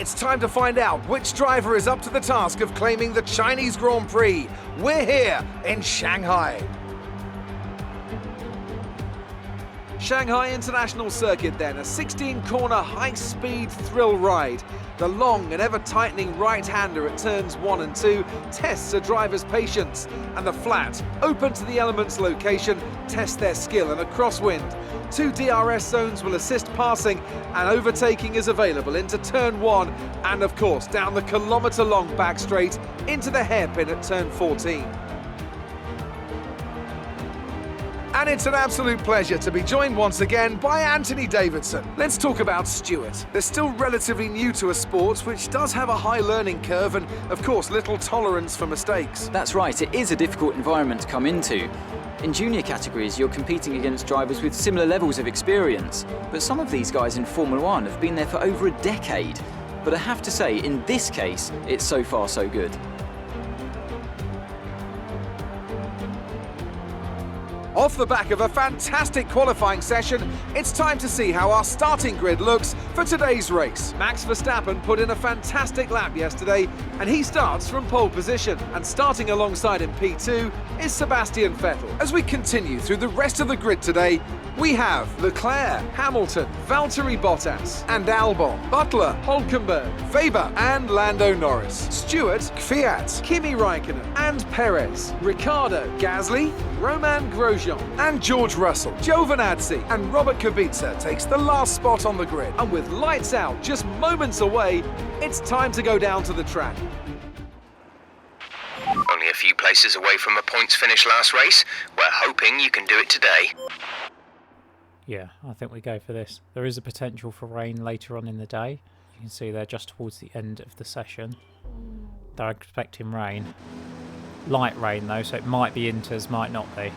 It's time to find out which driver is up to the task of claiming the Chinese Grand Prix. We're here in Shanghai. Shanghai International Circuit then, a 16-corner high-speed thrill ride. The long and ever-tightening right-hander at turns 1 and 2 tests a driver's patience, and the flat, open to the elements location, tests their skill in a crosswind. 2 DRS zones will assist passing, and overtaking is available into turn 1 and of course down the kilometre-long back straight into the hairpin at turn 14. And it's an absolute pleasure to be joined once again by Anthony Davidson. Let's talk about Stewart. They're still relatively new to a sport which does have a high learning curve and, of course, little tolerance for mistakes. That's right, it is a difficult environment to come into. In junior categories, you're competing against drivers with similar levels of experience. But some of these guys in Formula 1 have been there for over a decade. But I have to say, in this case, it's so far so good. Off the back of a fantastic qualifying session, it's time to see how our starting grid looks for today's race. Max Verstappen put in a fantastic lap yesterday, and he starts from pole position. And starting alongside him P2 is Sebastian Vettel. As we continue through the rest of the grid today, we have Leclerc, Hamilton, Valtteri Bottas and Albon, Butler, Hülkenberg, Weber and Lando Norris, Stewart, Kvyat, Kimi Raikkonen and Perez, Ricciardo, Gasly, Roman Grosjean and George Russell. Giovinazzi and Robert Kubica takes the last spot on the grid. And with lights out just moments away, it's time to go down to the track. Only a few places away from a points finish last race. We're hoping you can do it today. Yeah, I think we go for this. There is a potential for rain later on in the day. You can see there just towards the end of the session. They're expecting rain. Light rain though, so it might be inters, might not be.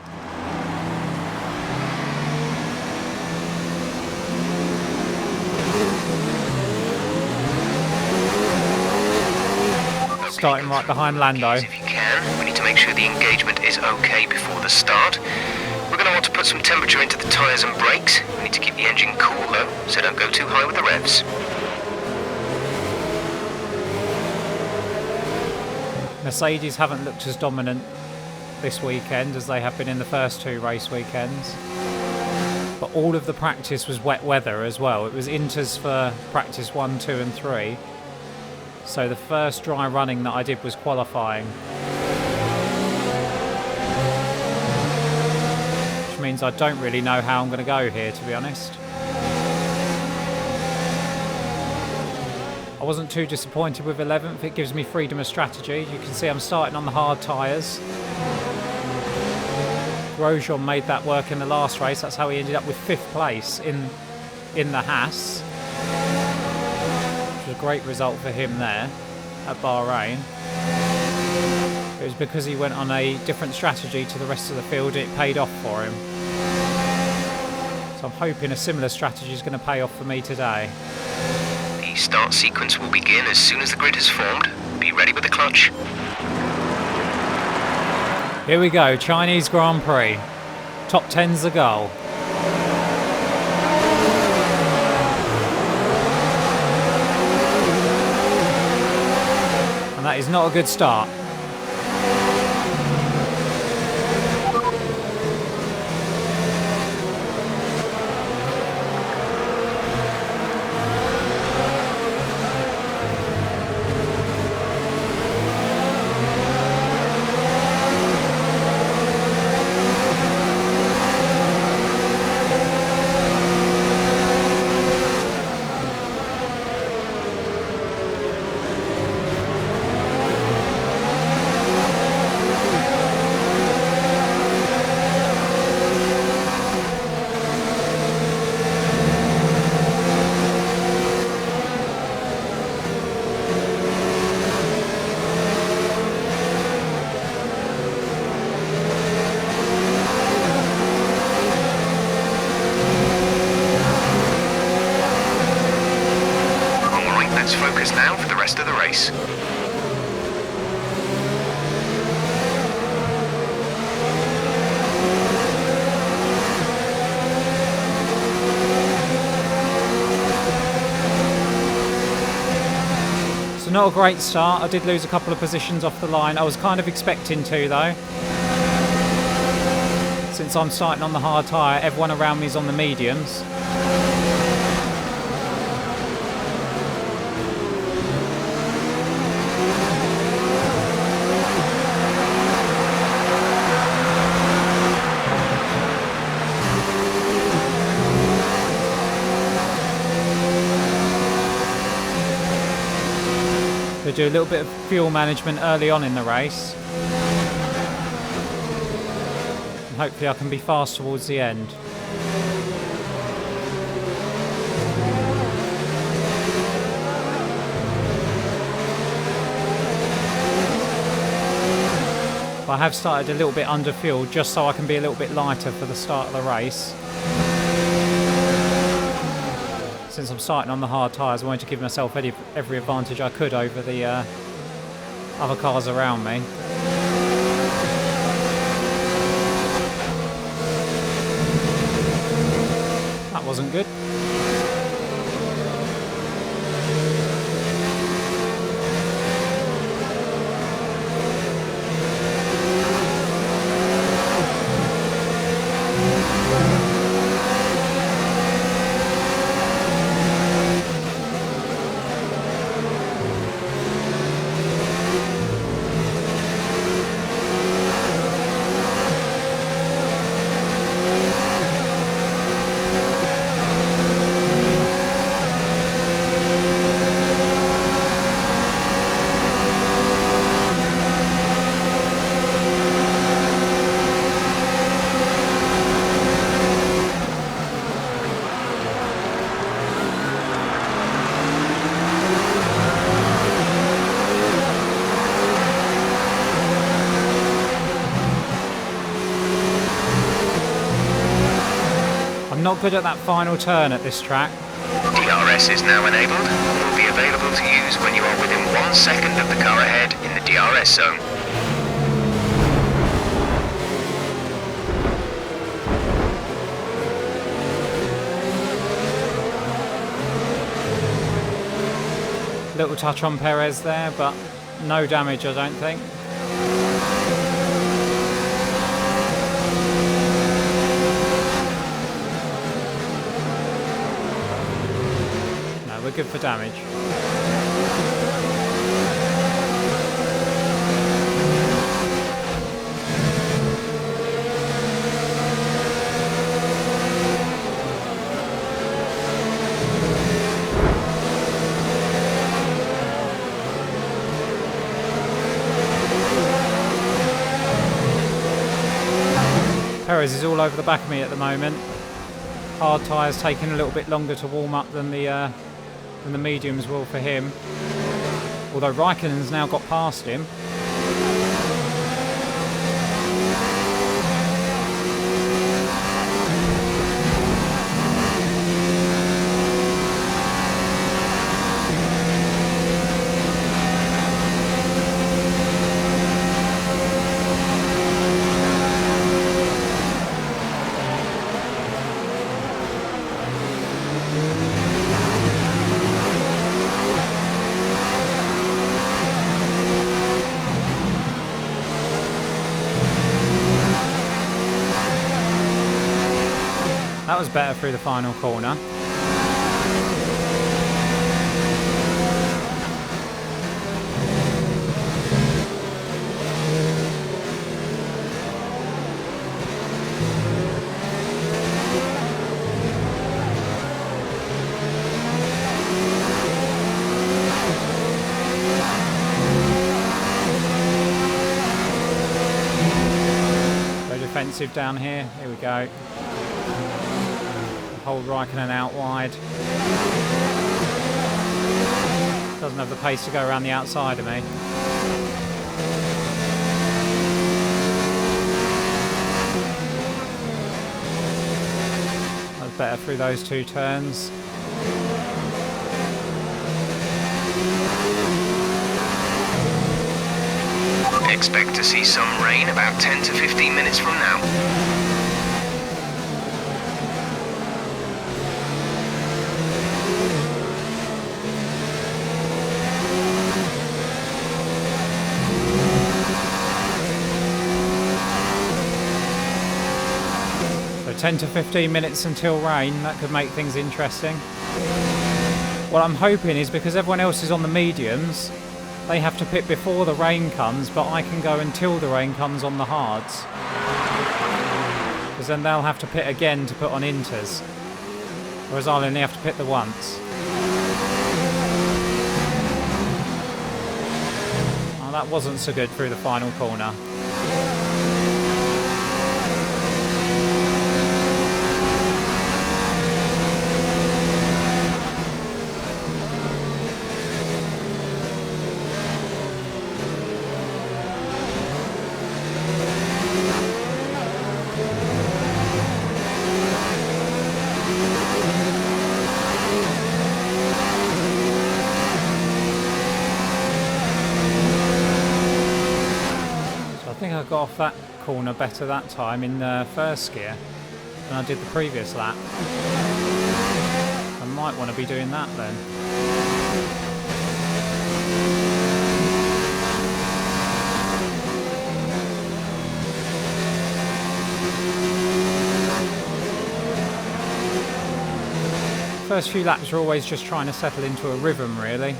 Starting right behind Lando. If you can, we need to make sure the engagement is okay before the start. We're going to want to put some temperature into the tyres and brakes. We need to keep the engine cool though, so don't go too high with the revs. Mercedes haven't looked as dominant this weekend as they have been in the first 2 race weekends. But all of the practice was wet weather as well. It was inters for practice 1, 2 and 3. So the first dry running that I did was qualifying. Which means I don't really know how I'm going to go here, to be honest. I wasn't too disappointed with 11th. It gives me freedom of strategy. You can see I'm starting on the hard tyres. Grosjean made that work in the last race. That's how he ended up with 5th place in the Haas. Which was a great result for him there at Bahrain. It was because he went on a different strategy to the rest of the field. It paid off for him. So I'm hoping a similar strategy is going to pay off for me today. The start sequence will begin as soon as the grid has formed. Be ready with the clutch. Here we go, Chinese Grand Prix. Top 10's the goal. And that is not a good start. Let's focus now for the rest of the race. not a great start. I did lose a couple of positions off the line. I was kind of expecting to though. Since I'm starting on the hard tyre, everyone around me is on the mediums. We do a little bit of fuel management early on in the race. And hopefully I can be fast towards the end. I have started a little bit under fuel just so I can be a little bit lighter for the start of the race. Since I'm starting on the hard tyres, I wanted to give myself every advantage I could over the other cars around me. That wasn't good. Not good at that final turn at this track. DRS is now enabled and will be available to use when you are within 1 second of the car ahead in the DRS zone. Little touch on Perez there, but no damage, I don't think. We're good for damage. Perez is all over the back of me at the moment. Hard tyres taking a little bit longer to warm up than the mediums will for him. Although Raikkonen's now got past him. That was better through the final corner. Very defensive down here. Here we go. Hold Raikkonen out wide. Doesn't have the pace to go around the outside of me. That was better through those two turns. Expect to see some rain about 10 to 15 minutes from now. 10 to 15 minutes until rain. That could make things interesting. What I'm hoping is, because everyone else is on the mediums, they have to pit before the rain comes, but I can go until the rain comes on the hards. Because then they'll have to pit again to put on inters. Whereas I'll only have to pit the once. Oh, that wasn't so good through the final corner. I think I got off that corner better that time in first gear than I did the previous lap. I might want to be doing that then. First few laps are always just trying to settle into a rhythm, really.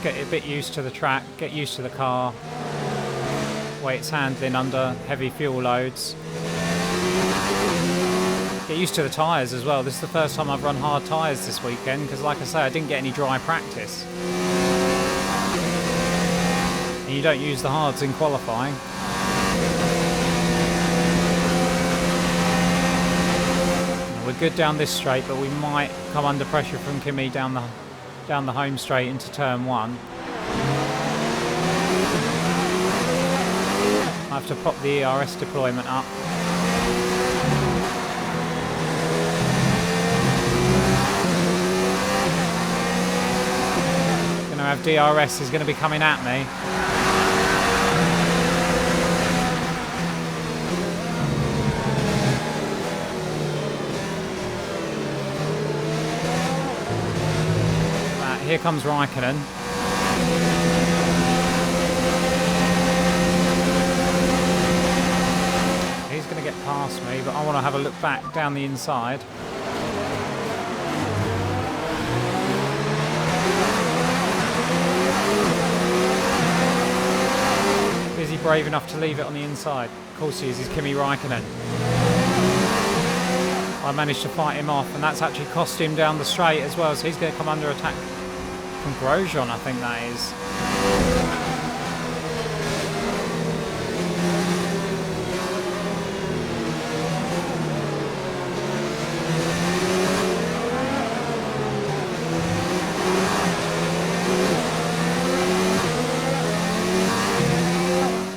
Get a bit used to the track, get used to the car, way it's handling under heavy fuel loads. Get used to the tyres as well. This is the first time I've run hard tyres this weekend because, like I say, I didn't get any dry practice. And you don't use the hards in qualifying. We're good down this straight, but we might come under pressure from Kimi down the home straight into turn 1. I have to pop the ERS deployment up. Gonna have DRS is gonna be coming at me. Here comes Raikkonen. He's going to get past me, but I want to have a look back down the inside. Is he brave enough to leave it on the inside? Of course he is. He's Kimi Raikkonen. I managed to fight him off, and that's actually cost him down the straight as well, so he's going to come under attack from Grosjean, I think that is.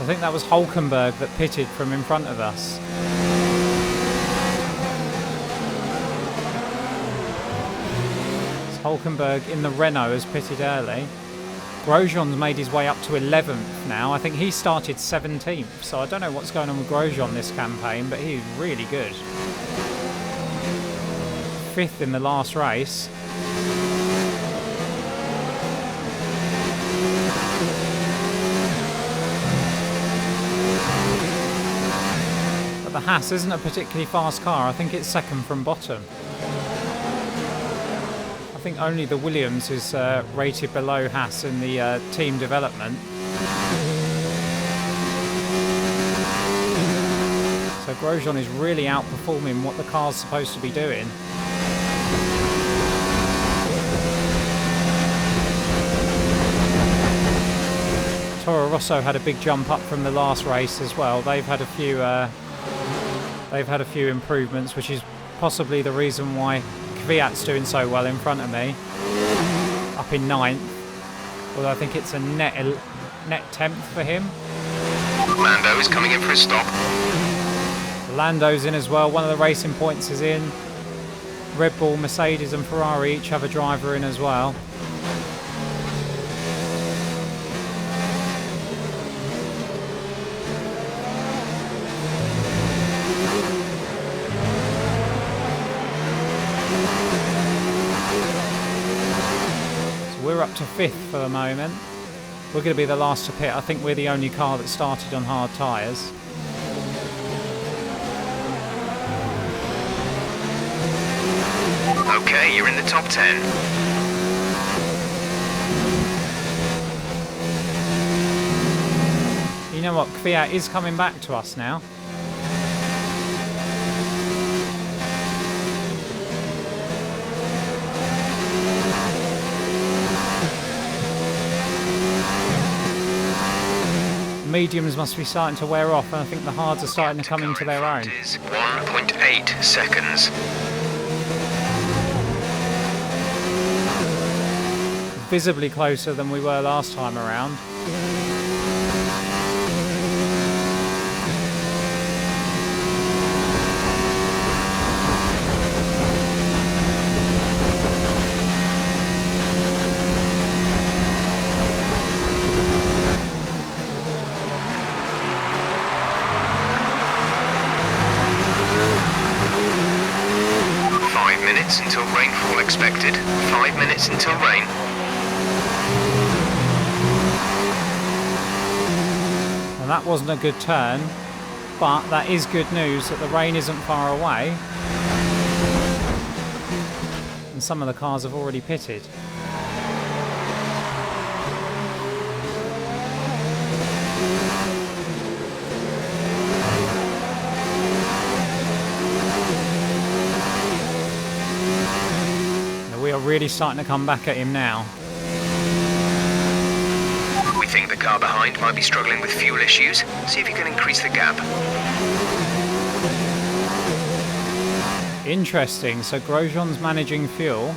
I think that was Hulkenberg that pitted from in front of us. Hulkenberg in the Renault has pitted early. Grosjean's made his way up to 11th now. I think he started 17th, so I don't know what's going on with Grosjean this campaign, but he's really good. 5th in the last race. But the Haas isn't a particularly fast car. I think it's second from bottom. I think only the Williams is rated below Haas in the team development. So Grosjean is really outperforming what the car's supposed to be doing. Toro Rosso had a big jump up from the last race as well. They've had a few improvements, which is possibly the reason why Kvyat's doing so well in front of me, up in 9th, although I think it's a net 10th for him. Lando is coming in for a stop. Lando's in as well, one of the racing points is in. Red Bull, Mercedes and Ferrari each have a driver in as well. We're up to 5th for the moment. We're going to be the last to pit. I think we're the only car that started on hard tyres. Okay, you're in the top 10. You know what? Kvyat is coming back to us now. Mediums must be starting to wear off, and I think the hards are starting to come into their own. It is 1.8 seconds. Visibly closer than we were last time around. Until rainfall expected. 5 minutes until rain. And that wasn't a good turn, but that is good news that the rain isn't far away. And some of the cars have already pitted. We are really starting to come back at him now. We think the car behind might be struggling with fuel issues. See if you can increase the gap. Interesting, so Grosjean's managing fuel.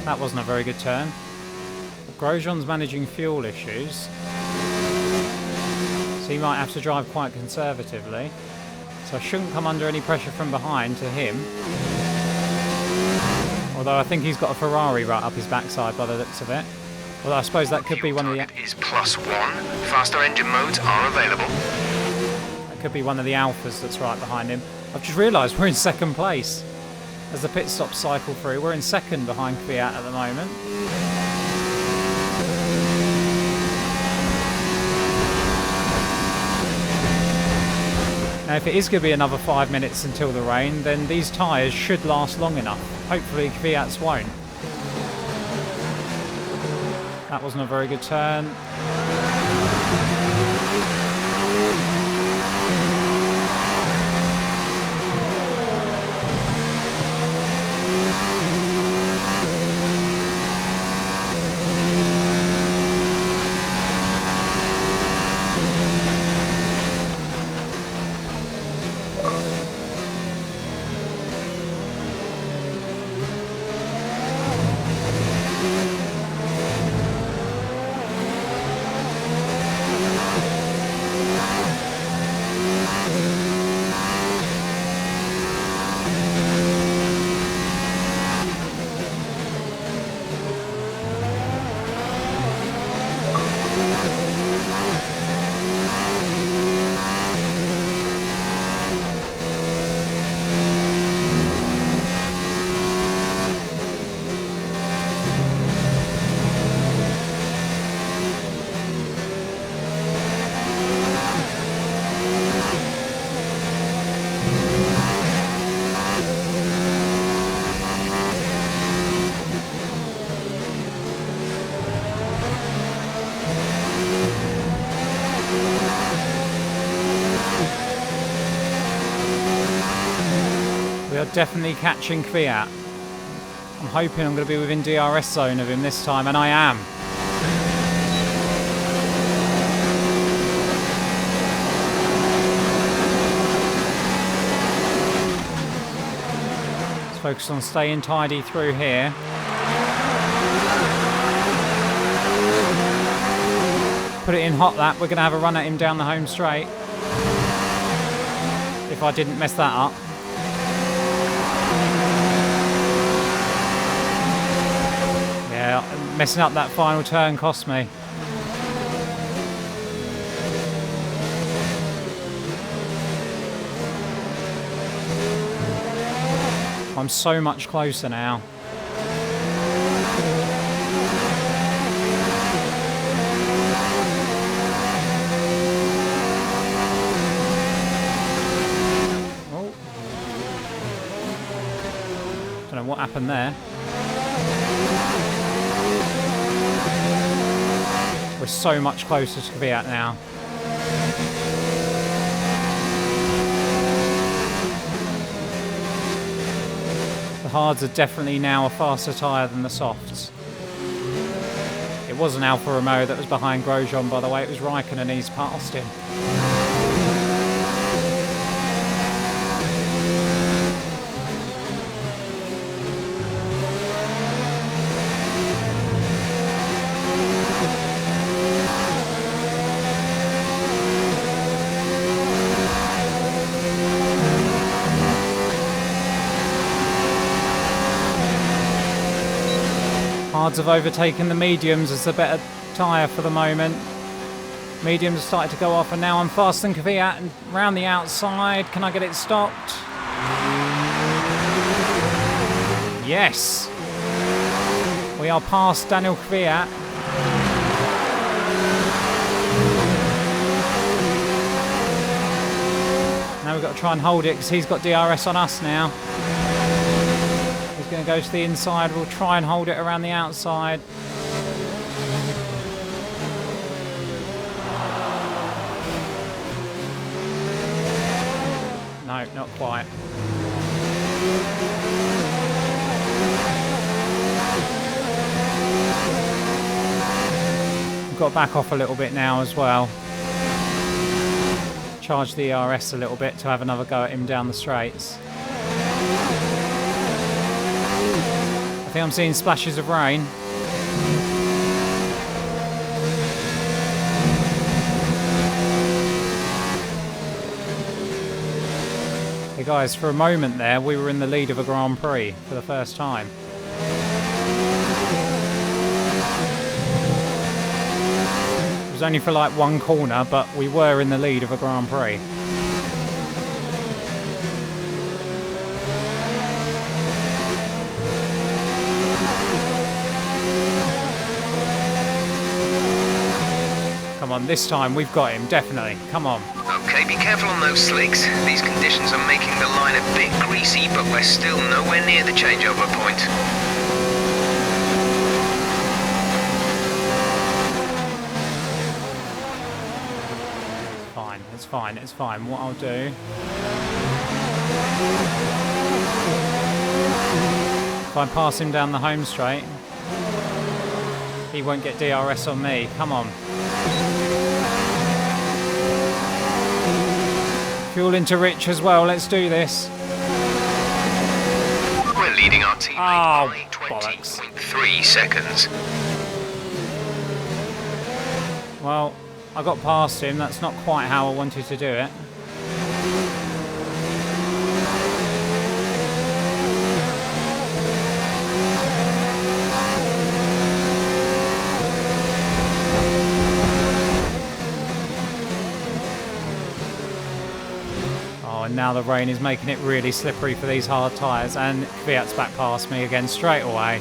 That wasn't a very good turn. Grosjean's managing fuel issues. So he might have to drive quite conservatively. So I shouldn't come under any pressure from behind to him. Although I think he's got a Ferrari right up his backside by the looks of it. Although I suppose that could be one of the... Target is +1. Faster engine modes are available. That could be one of the Alphas that's right behind him. I've just realised we're in second place. As the pit stops cycle through, we're in second behind Kvyat at the moment. Now if it is going to be another 5 minutes until the rain, then these tyres should last long enough. Hopefully Kvyat's won't. That wasn't a very good turn. Definitely catching Kvyat. I'm hoping I'm going to be within DRS zone of him this time, and I am. Let's focus on staying tidy through here. Put it in hot lap. We're going to have a run at him down the home straight. If I didn't mess that up. Messing up that final turn cost me. I'm so much closer now. know what happened there. We're so much closer to Kvyat now. The hards are definitely now a faster tyre than the softs. It wasn't Alfa Romeo that was behind Grosjean, by the way, it was Raikkonen, he's passed him. Hards have overtaken the mediums as the better tyre for the moment. Mediums have started to go off and now I'm faster than Kvyat and round the outside. Can I get it stopped? Yes! We are past Daniel Kvyat. Now we've got to try and hold it because he's got DRS on us now. He's going to go to the inside. We'll try and hold it around the outside. No, not quite. We've got to back off a little bit now as well. Charge the ERS a little bit to have another go at him down the straights. I think I'm seeing splashes of rain. Hey guys, for a moment there we were in the lead of a Grand Prix for the first time. It was only for like one corner, but we were in the lead of a Grand Prix. Come on, this time we've got him, definitely. Come on. Okay, be careful on those slicks. These conditions are making the line a bit greasy, but we're still nowhere near the changeover point. It's fine, it's fine. What I'll do... if I pass him down the home straight, he won't get DRS on me. Come on. Fuel into Rich as well. Let's do this. We're leading our team by 20.3 seconds. Well, I got past him. That's not quite how I wanted to do it. And now the rain is making it really slippery for these hard tyres, and Kvyat's back past me again straight away.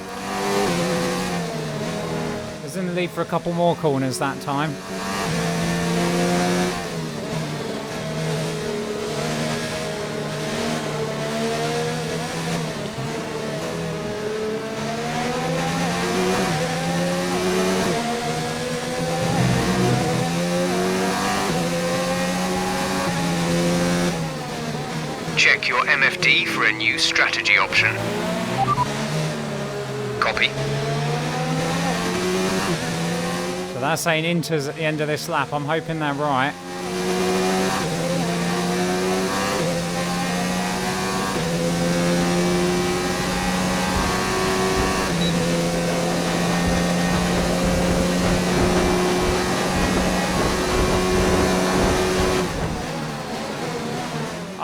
He's in the lead for a couple more corners that time. Check your MFD for a new strategy option. Copy. So they're saying inters at the end of this lap. I'm hoping they're right.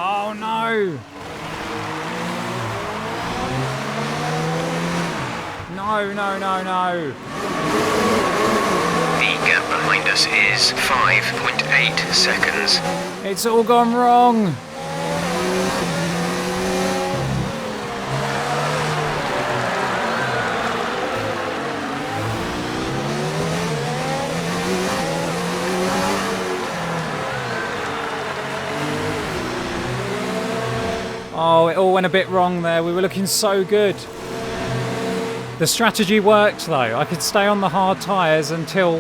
Oh no! No, no, no, no. The gap behind us is 5.8 seconds. It's all gone wrong. Oh, it all went a bit wrong there. We were looking so good. The strategy worked though. I could stay on the hard tyres until...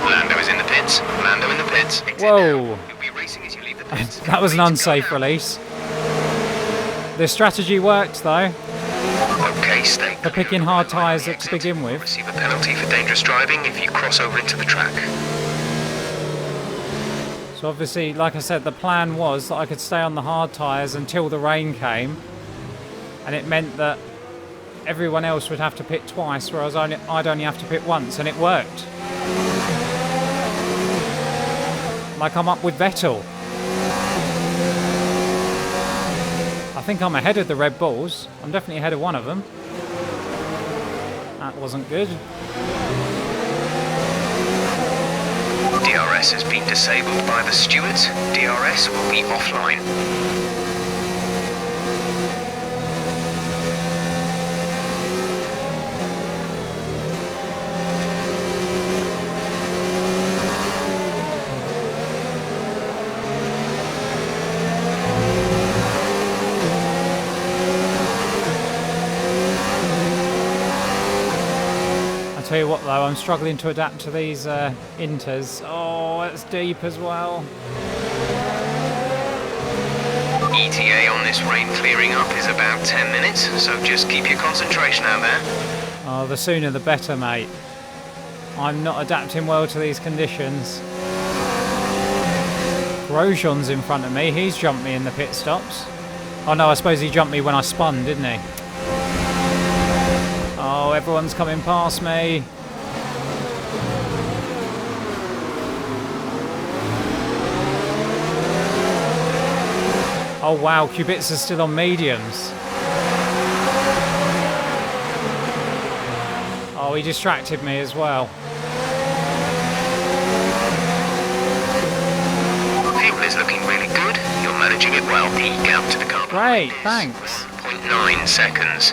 Lando is in the pits. Lando in the pits. Whoa. You'll be racing as you leave the pits. That was an unsafe release. The strategy worked though. Okay, stay For picking hard tyres to begin with. Receive a penalty for dangerous driving if you cross over into the track. So obviously, like I said, the plan was that I could stay on the hard tyres until the rain came, and it meant that everyone else would have to pit twice, whereas I'd only have to pit once, and it worked. Like I'm up with Vettel. I think I'm ahead of the Red Bulls. I'm definitely ahead of one of them. That wasn't good. DRS has been disabled by the stewards. DRS will be offline. Tell you what though, I'm struggling to adapt to these inters. Oh, it's deep as well. ETA on this rain clearing up is about 10 minutes, so just keep your concentration out there. Oh, the sooner the better, mate. I'm not adapting well to these conditions. Grosjean's in front of me. He's jumped me in the pit stops. Oh no, I suppose he jumped me when I spun, didn't he? Oh, everyone's coming past me. Oh wow, Kubitza's still on mediums. Oh, he distracted me as well. Fuel is looking really good. You're managing it well. Peak out to the car. Great, thanks. 0.9 seconds.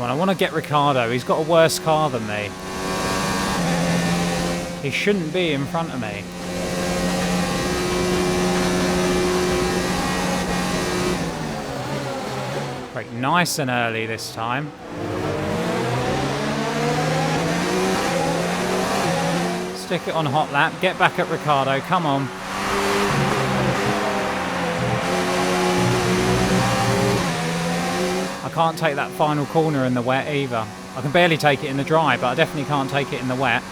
I want to get Ricciardo. He's got a worse car than me. He shouldn't be in front of me. Brake nice and early this time. Stick it on hot lap. Get back at Ricciardo. Come on. I can't take that final corner in the wet either. I can barely take it in the dry, but I definitely can't take it in the wet.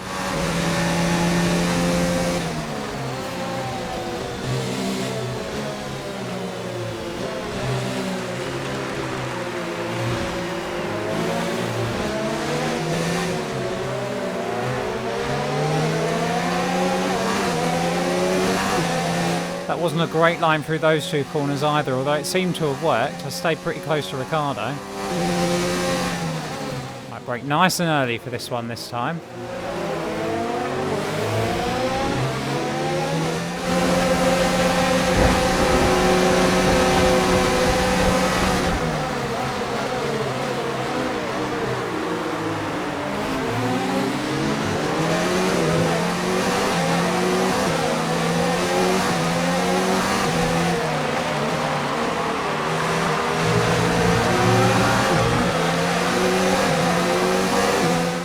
That wasn't a great line through those two corners either, although it seemed to have worked. I stayed pretty close to Ricciardo. Might brake nice and early for this one this time.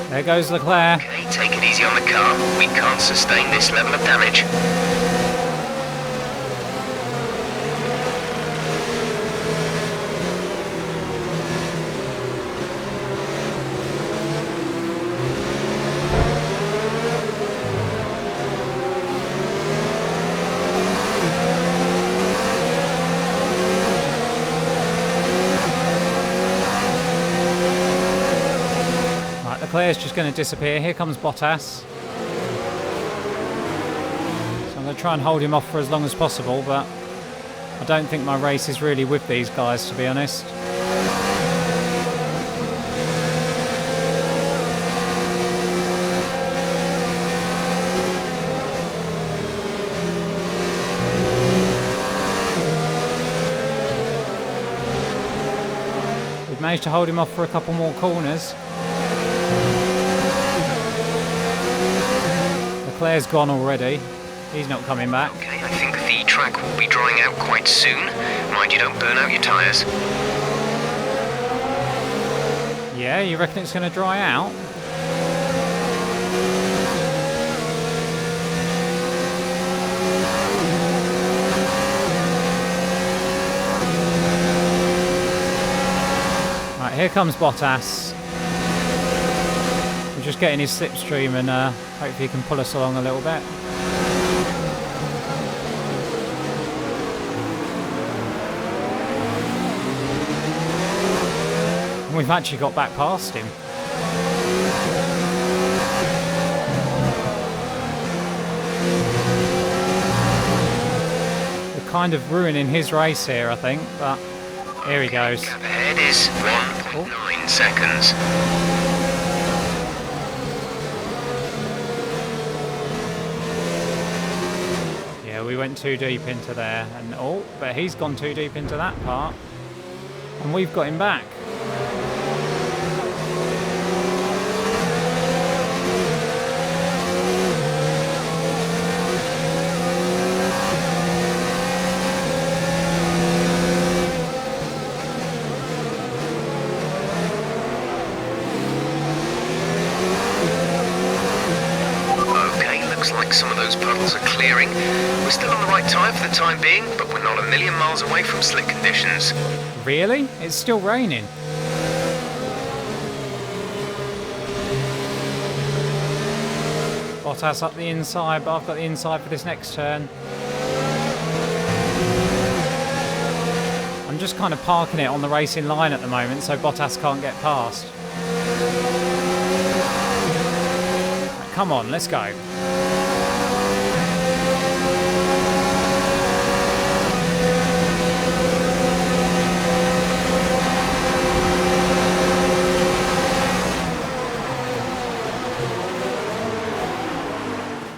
There goes Leclerc. Okay, take it easy on the car. We can't sustain this level of damage. Leclerc's just going to disappear. Here comes Bottas. So I'm going to try and hold him off for as long as possible, but I don't think my race is really with these guys, to be honest. We've managed to hold him off for a couple more corners. Leclerc's gone already. He's not coming back. Okay, I think the track will be drying out quite soon. Mind you don't burn out your tyres. Yeah, you reckon it's going to dry out? Right, here comes Bottas. We're just getting his slipstream and hopefully he can pull us along a little bit. And we've actually got back past him. We're kind of ruining his race here, I think, but here he goes. Gap ahead is 1.9 seconds. Yeah, we went too deep into there, and but he's gone too deep into that part, and we've got him back. Like some of those puddles are clearing. We're still on the right tyre for the time being, but we're not a million miles away from slick conditions. Really? It's still raining. Bottas up the inside, but I've got the inside for this next turn. I'm just kind of parking it on the racing line at the moment so Bottas can't get past. Right, come on, let's go.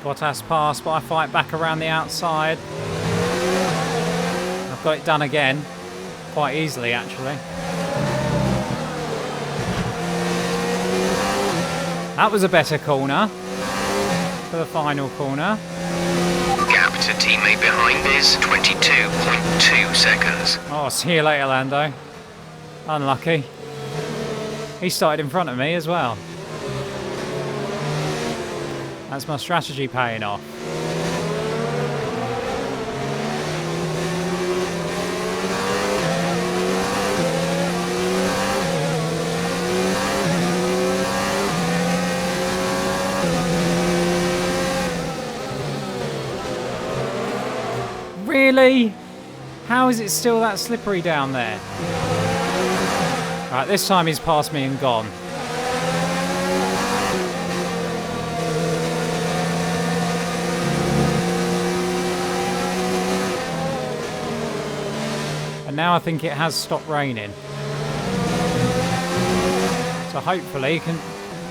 Bottas passed, but I fight back around the outside. I've got it done again, quite easily actually. That was a better corner for the final corner. Gap to teammate behind is 22.2 seconds. Oh, see you later, Lando. Unlucky. He started in front of me as well. That's my strategy paying off. Really? How is it still that slippery down there? Right, this time he's past me and gone. Now I think it has stopped raining. So hopefully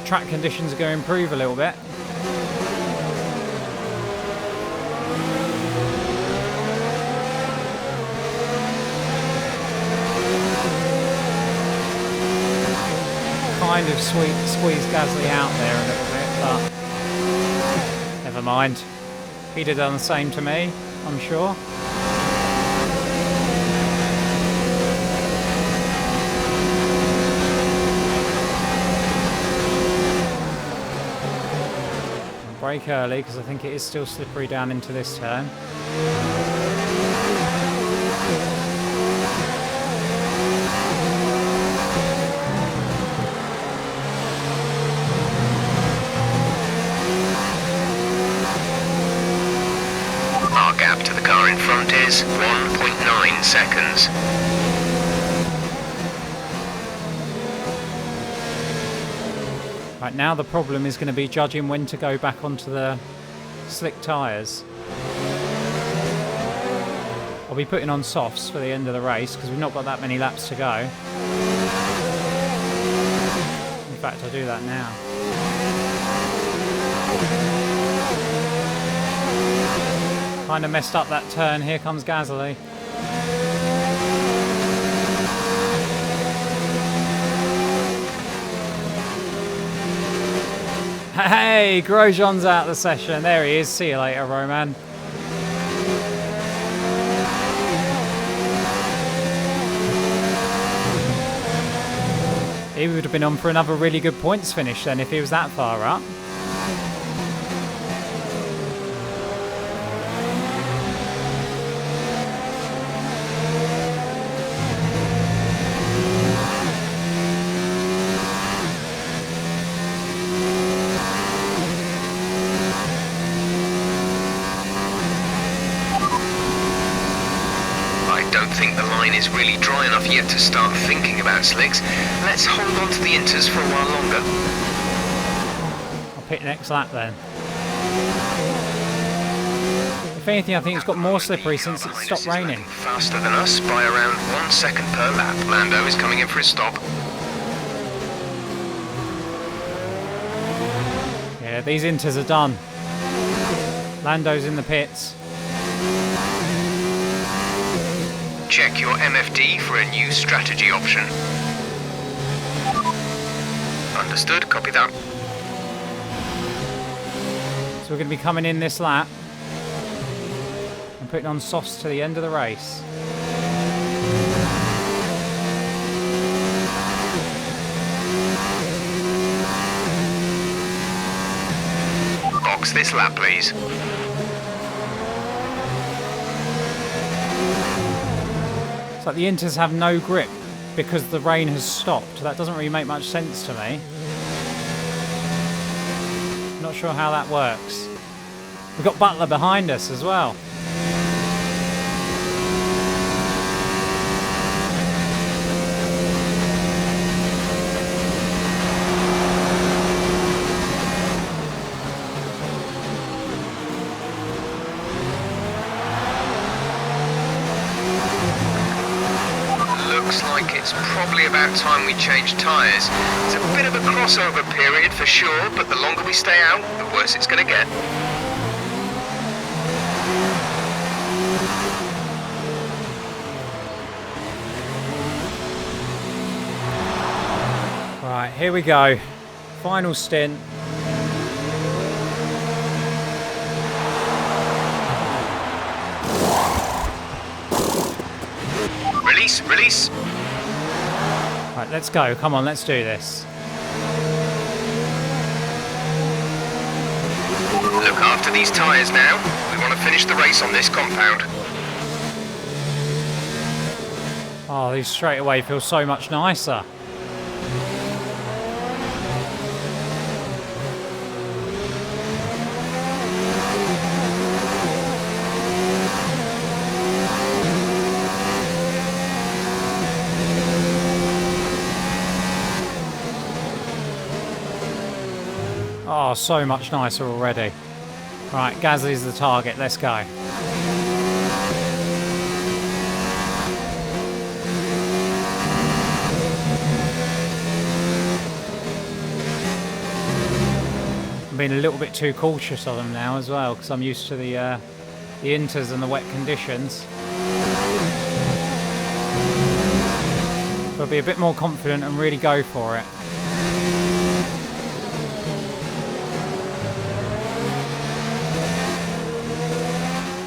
track conditions are going to improve a little bit. Kind of squeeze Gasly out there a little bit, but never mind. He'd have done the same to me, I'm sure. Brake early because I think it is still slippery down into this turn. Our gap to the car in front is 1.9 seconds. Right, now the problem is going to be judging when to go back onto the slick tyres. I'll be putting on softs for the end of the race because we've not got that many laps to go. In fact, I'll do that now. Kind of messed up that turn. Here comes Gasly. Hey, Grosjean's out of the session. There he is. See you later, Roman. He would have been on for another really good points finish then if he was that far up. I don't think the line is really dry enough yet to start thinking about slicks. Let's hold on to the inters for a while longer. I'll pick next lap then. If anything, I think it's got more slippery since it stopped raining. Faster than us by around 1 second per lap. Lando is coming in for his stop. Yeah, these inters are done. Lando's in the pits. Check your MFD for a new strategy option. Understood, copy that. So we're going to be coming in this lap and putting on softs to the end of the race. Box this lap, please. It's like the inters have no grip because the rain has stopped. That doesn't really make much sense to me. Not sure how that works. We've got Butler behind us as well. Looks like it's probably about time we change tyres. It's a bit of a crossover period for sure, but the longer we stay out, the worse it's going to get. Right, here we go. Final stint. Release, release. Right, let's go. Come on, let's do this. Look after these tyres now. We want to finish the race on this compound. Oh, these straightaway feel so much nicer. Oh, so much nicer already. Right, Gasly's the target. Let's go. I'm being a little bit too cautious of them now as well because I'm used to the inters and the wet conditions. I'll be a bit more confident and really go for it.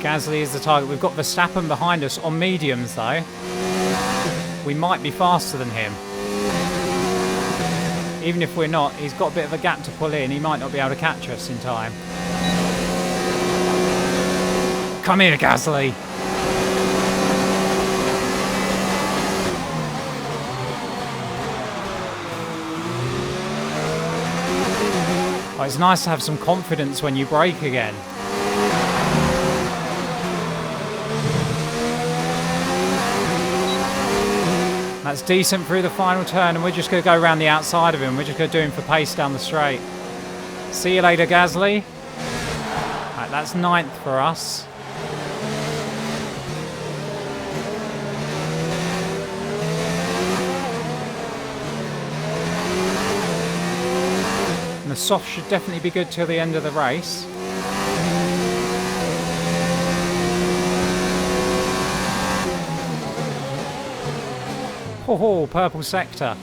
Gasly is the target. We've got Verstappen behind us on mediums though. We might be faster than him. Even if we're not, he's got a bit of a gap to pull in. He might not be able to catch us in time. Come here, Gasly. Oh, it's nice to have some confidence when you brake again. That's decent through the final turn, and we're just going to go around the outside of him. We're just going to do him for pace down the straight. See you later, Gasly. Right, that's 9th for us. And the soft should definitely be good till the end of the race. Oh, purple sector.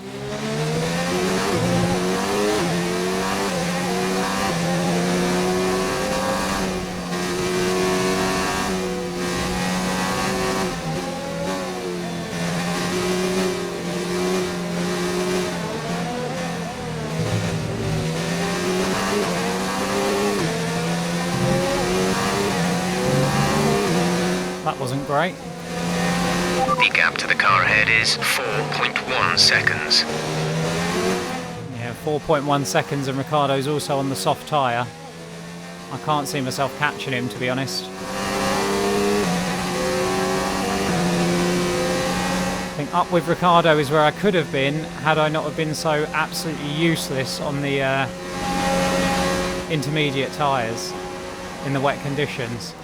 great. The gap to the car ahead is 4.1 seconds. Yeah, 4.1 seconds, and Ricciardo's also on the soft tyre. I can't see myself catching him, to be honest. I think up with Ricciardo is where I could have been had I not have been so absolutely useless on the intermediate tyres in the wet conditions.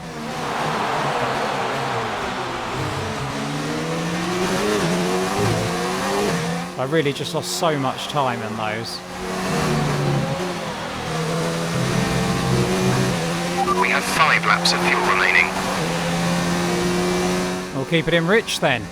I really just lost so much time in those. We have 5 laps of fuel remaining. We'll keep it in Rich then.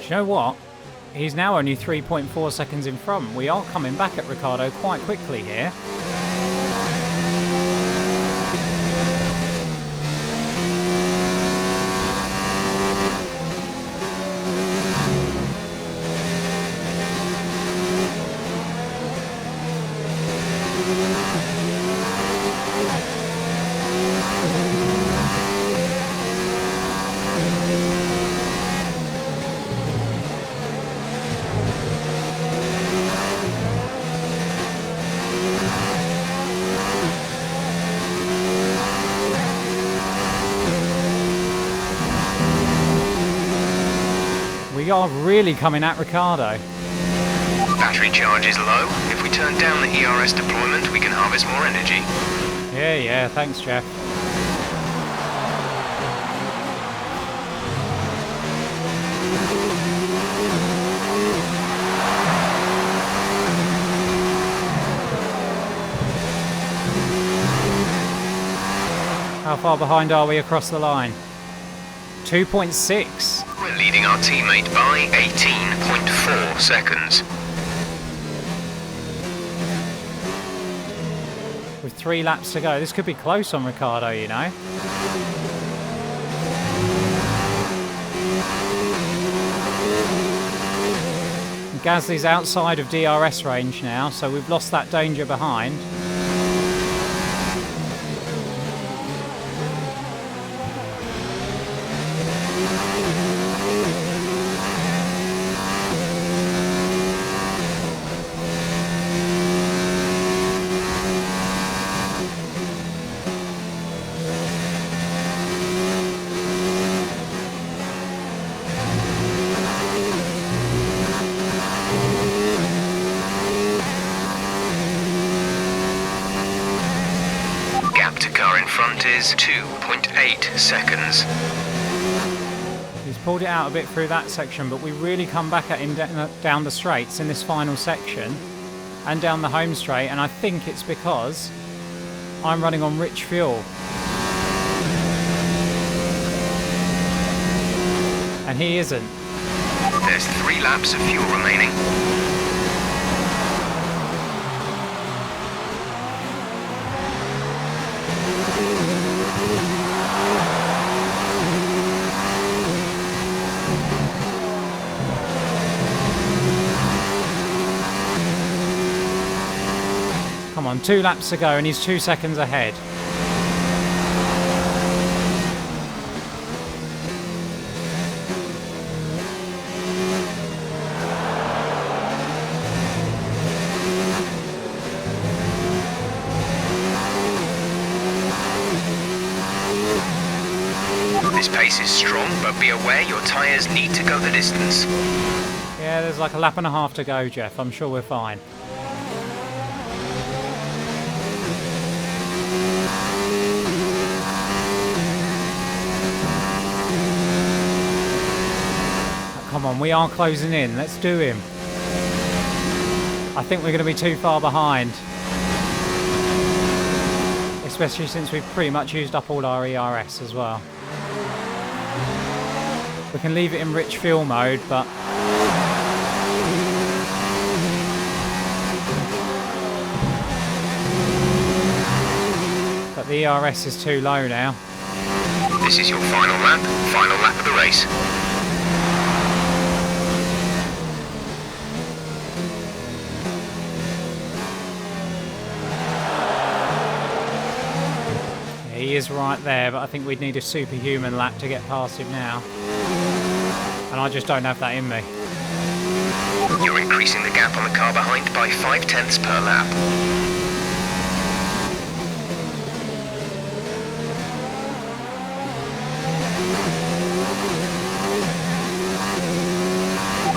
You know what? He's now only 3.4 seconds in front. We are coming back at Ricciardo quite quickly here. We are really coming at Ricciardo. Battery charge is low. If we turn down the ERS deployment, we can harvest more energy. Yeah, thanks, Jeff. How far behind are we across the line? 2.6. We're leading our teammate by 18.4 seconds. With 3 laps to go. This could be close on Ricciardo, you know. Gasly's outside of DRS range now, so we've lost that danger behind. Gap to car in front is 2.8 seconds. He's pulled it out a bit through that section, but we really come back at him down the straights in this final section and down the home straight, and I think it's because I'm running on rich fuel. And he isn't. There's 3 laps of fuel remaining. Come on, 2 laps to go and he's 2 seconds ahead. This pace is strong, but be aware your tyres need to go the distance. Yeah, there's like a lap and a half to go, Jeff. I'm sure we're fine. Come on, we are closing in. Let's do him. I think we're going to be too far behind. Especially since we've pretty much used up all our ERS as well. We can leave it in rich fuel mode, but But the ERS is too low now. This is your final lap of the race. Yeah, he is right there, but I think we'd need a superhuman lap to get past him now. And I just don't have that in me. You're increasing the gap on the car behind by 0.5 per lap.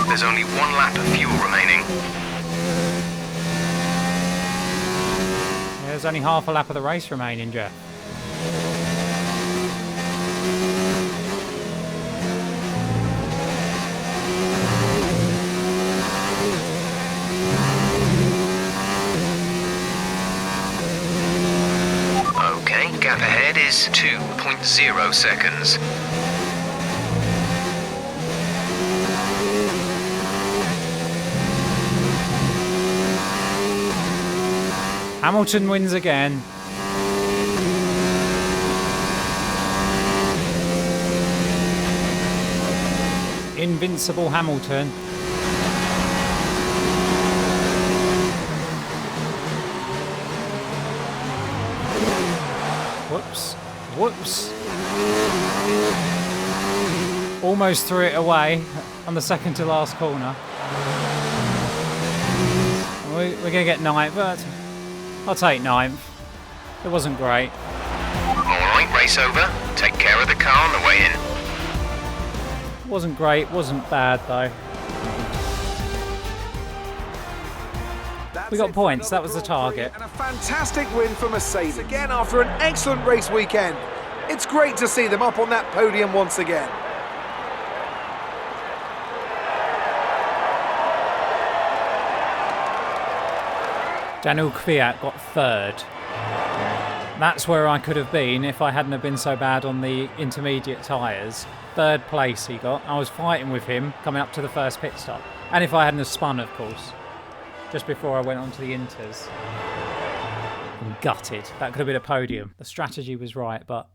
There's only 1 lap of fuel remaining. Yeah, there's only half a lap of the race remaining, Jeff. Okay, gap ahead is 2.0 seconds. Hamilton wins again. Invincible Hamilton. Whoops. Whoops. Almost threw it away on the second to last corner. We're going to get 9th, but I'll take 9th. It wasn't great. Alright, race over. Take care of the car on the way in. It wasn't great, wasn't bad though. We got points, that was the target. And a fantastic win for Mercedes again after an excellent race weekend. It's great to see them up on that podium once again. Daniel Kvyat got 3rd. That's where I could have been if I hadn't have been so bad on the intermediate tyres. 3rd place he got. I was fighting with him coming up to the first pit stop. And if I hadn't have spun, of course. Just before I went on to the Inters. I'm gutted. That could have been a podium. The strategy was right, but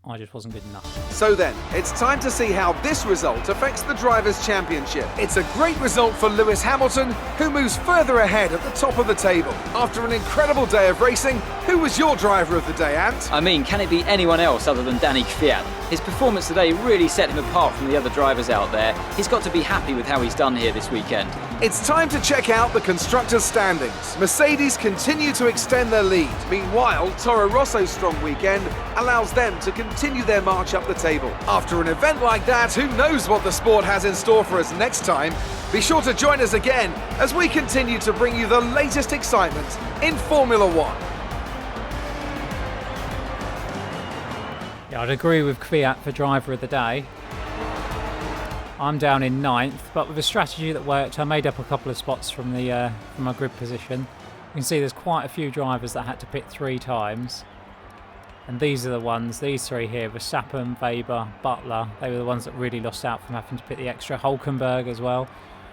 I just wasn't good enough. So then, it's time to see how this result affects the Drivers' Championship. It's a great result for Lewis Hamilton, who moves further ahead at the top of the table. After an incredible day of racing, who was your driver of the day, Ant? I mean, can it be anyone else other than Danny Kvyat? His performance today really set him apart from the other drivers out there. He's got to be happy with how he's done here this weekend. It's time to check out the constructors' standings. Mercedes continue to extend their lead. Meanwhile, Toro Rosso's strong weekend allows them to continue their march up the table. After an event like that, who knows what the sport has in store for us next time? Be sure to join us again as we continue to bring you the latest excitement in Formula One. Yeah, I'd agree with Kvyat for driver of the day. I'm down in 9th, but with a strategy that worked, I made up a couple of spots from my grid position. You can see there's quite a few drivers that had to pit 3 times. And these are the ones, these 3 here, Verstappen, Weber, Butler, they were the ones that really lost out from having to pit the extra. Hulkenberg as well.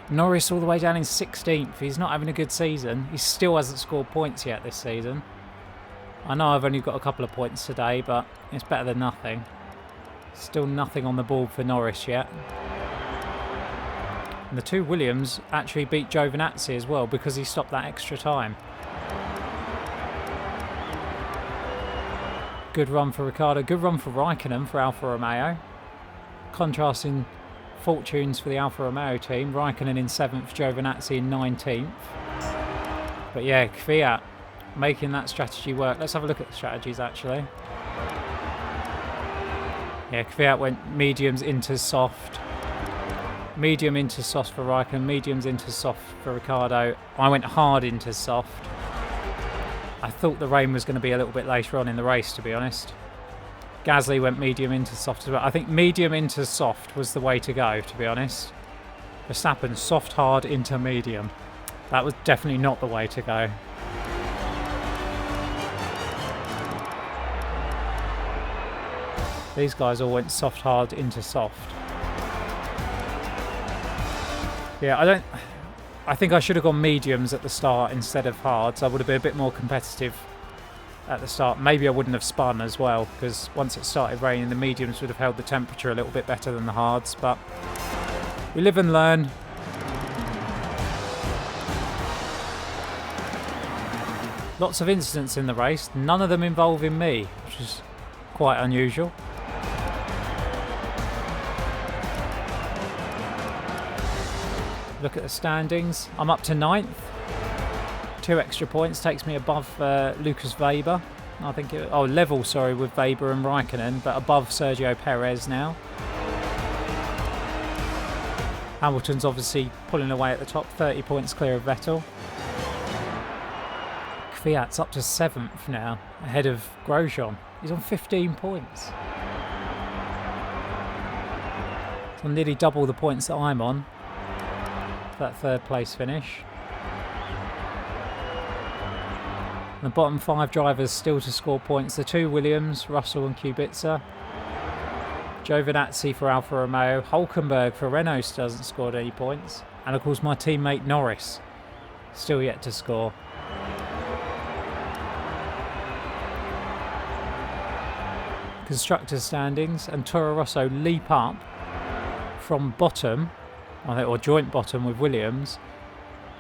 Norris all the way down in 16th. He's not having a good season. He still hasn't scored points yet this season. I know I've only got a couple of points today, but it's better than nothing. Still nothing on the board for Norris yet. And the 2 Williams actually beat Giovinazzi as well because he stopped that extra time. Good run for Ricciardo, good run for Raikkonen for Alfa Romeo. Contrasting fortunes for the Alfa Romeo team. Raikkonen in 7th, Giovinazzi in 19th. But yeah, Kvyat making that strategy work. Let's have a look at the strategies actually. Yeah, Kvyat went mediums into soft. Medium into soft for Raikkonen, mediums into soft for Ricciardo. I went hard into soft. I thought the rain was going to be a little bit later on in the race, to be honest. Gasly went medium into soft as well. I think medium into soft was the way to go, to be honest. Verstappen, soft, hard into medium. That was definitely not the way to go. These guys all went soft, hard into soft. Yeah, I think I should have gone mediums at the start instead of hards. I would have been a bit more competitive at the start. Maybe I wouldn't have spun as well, because once it started raining, the mediums would have held the temperature a little bit better than the hards, but we live and learn. Lots of incidents in the race, none of them involving me, which is quite unusual. Look at the standings. I'm up to 9th. 2 extra points takes me above Lucas Weber. I think level, sorry, with Weber and Raikkonen, but above Sergio Perez now. Hamilton's obviously pulling away at the top, 30 points clear of Vettel. Kvyat's up to 7th now, ahead of Grosjean. He's on 15 points. So nearly double the points that I'm on for that 3rd place finish. The bottom 5 drivers still to score points. The 2 Williams, Russell and Kubica. Giovinazzi for Alfa Romeo. Hulkenberg for Renault still hasn't scored any points. And of course my teammate Norris, still yet to score. Constructors standings, and Toro Rosso leap up from bottom, or joint bottom with Williams,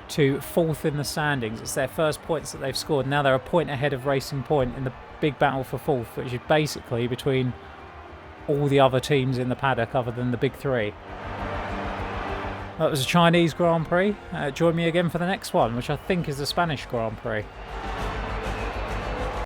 to 4th in the standings. It's their first points that they've scored. Now they're a point ahead of Racing Point in the big battle for 4th, which is basically between all the other teams in the paddock other than the big 3. That was a Chinese Grand Prix. Join me again for the next one, which I think is the Spanish Grand Prix.